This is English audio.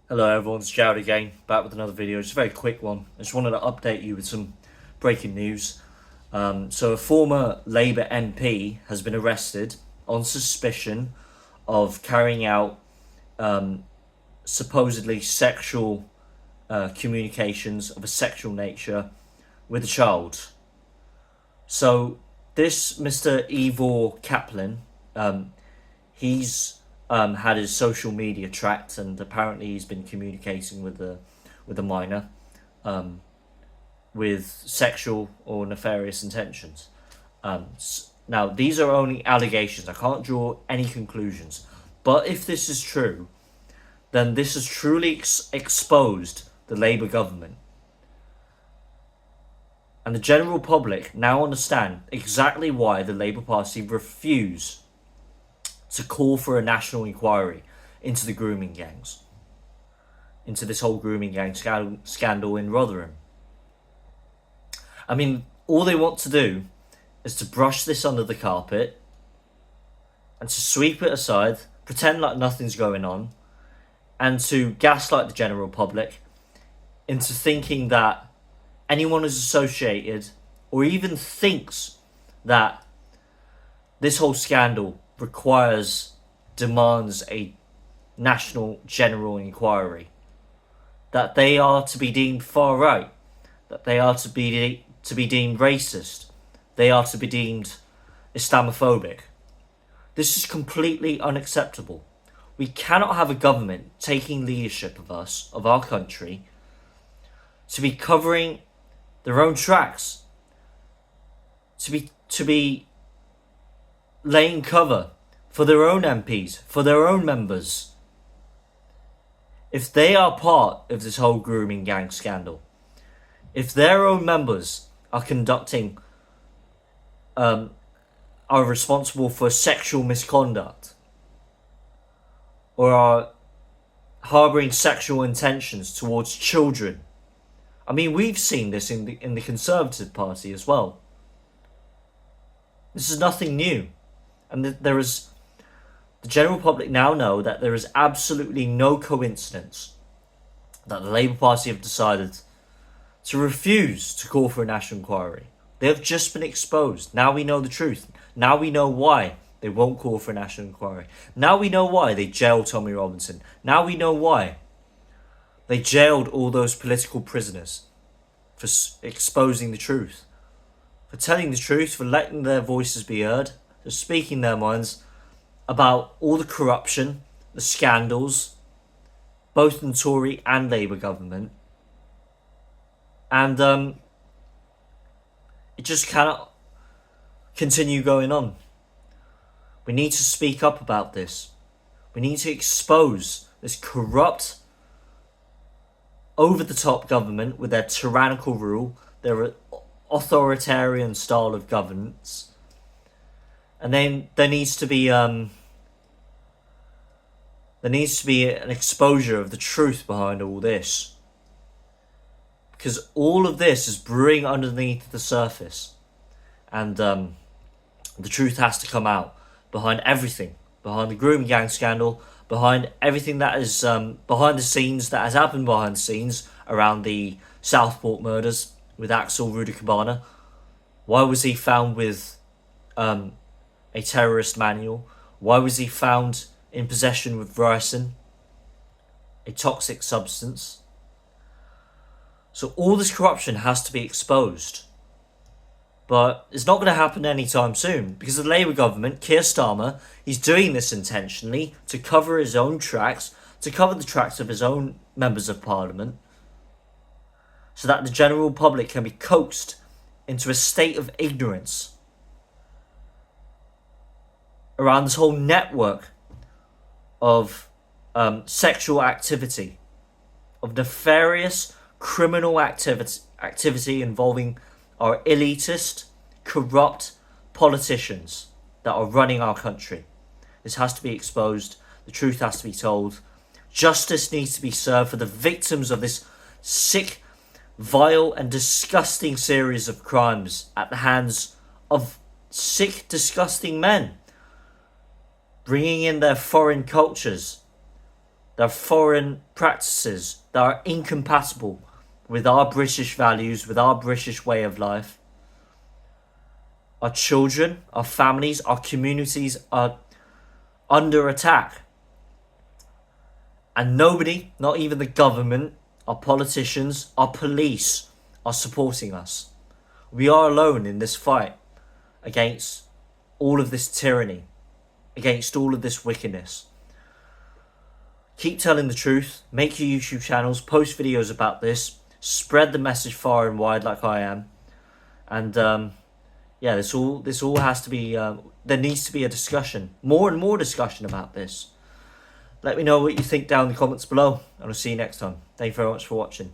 Hello everyone, it's Jared again, back with another video. Just a very quick one. I just wanted to update you with some breaking news. So a former Labour MP has been arrested on suspicion of carrying out supposedly sexual communications of a sexual nature with a child. So this Mr. Ivor Caplin, he's had his social media tracked, and apparently he's been communicating with a minor with sexual or nefarious intentions. Now, these are only allegations. I can't draw any conclusions. But if this is true, then this has truly exposed the Labour government. And the general public now understand exactly why the Labour Party refuse to call for a national inquiry into the grooming gangs, into this whole grooming gang scandal in Rotherham. I mean, all they want to do is to brush this under the carpet and to sweep it aside, pretend like nothing's going on, and to gaslight the general public into thinking that anyone who's associated or even thinks that this whole scandal demands a national general inquiry, that they are to be deemed far right, that they are to be deemed racist, they are to be deemed Islamophobic. This is completely unacceptable. We cannot have a government taking leadership of our country, to be covering their own tracks, to be laying cover for their own MPs, for their own members. If they are part of this whole grooming gang scandal, if their own members are are responsible for sexual misconduct, or are harbouring sexual intentions towards children, I mean, we've seen this in the Conservative Party as well. This is nothing new. And the general public now know that there is absolutely no coincidence that the Labour Party have decided to refuse to call for a national inquiry. They have just been exposed. Now we know the truth. Now we know why they won't call for a national inquiry. Now we know why they jailed Tommy Robinson. Now we know why they jailed all those political prisoners for exposing the truth, for telling the truth, for letting their voices be heard, for speaking their minds about all the corruption, the scandals, both in Tory and Labour government. And it just cannot continue going on. We need to speak up about this. We need to expose this corrupt, over-the-top government with their tyrannical rule, their authoritarian style of governance. And then there needs to be an exposure of the truth behind all this, because all of this is brewing underneath the surface, and the truth has to come out behind everything, behind the grooming gang scandal, behind everything that is behind the scenes, that has happened behind the scenes around the Southport murders with Axel Rudikabana. Why was he found with a terrorist manual? Why was he found in possession with ricin, a toxic substance? So all this corruption has to be exposed. But it's not going to happen anytime soon, because the Labour government, Keir Starmer, he's doing this intentionally to cover his own tracks, to cover the tracks of his own members of parliament, so that the general public can be coaxed into a state of ignorance around this whole network of sexual activity, of nefarious criminal activity involving our elitist, corrupt politicians that are running our country. This has to be exposed. The truth has to be told. Justice needs to be served for the victims of this sick, vile and disgusting series of crimes at the hands of sick, disgusting men, bringing in their foreign cultures, There are foreign practices that are incompatible with our British values, with our British way of life. Our children, our families, our communities are under attack. And nobody, not even the government, our politicians, our police, are supporting us. We are alone in this fight against all of this tyranny, against all of this wickedness. Keep telling the truth, make your YouTube channels, post videos about this, spread the message far and wide like I am. And yeah, this all has to be, there needs to be a discussion, more and more discussion about this. Let me know what you think down in the comments below, and I'll see you next time. Thank you very much for watching.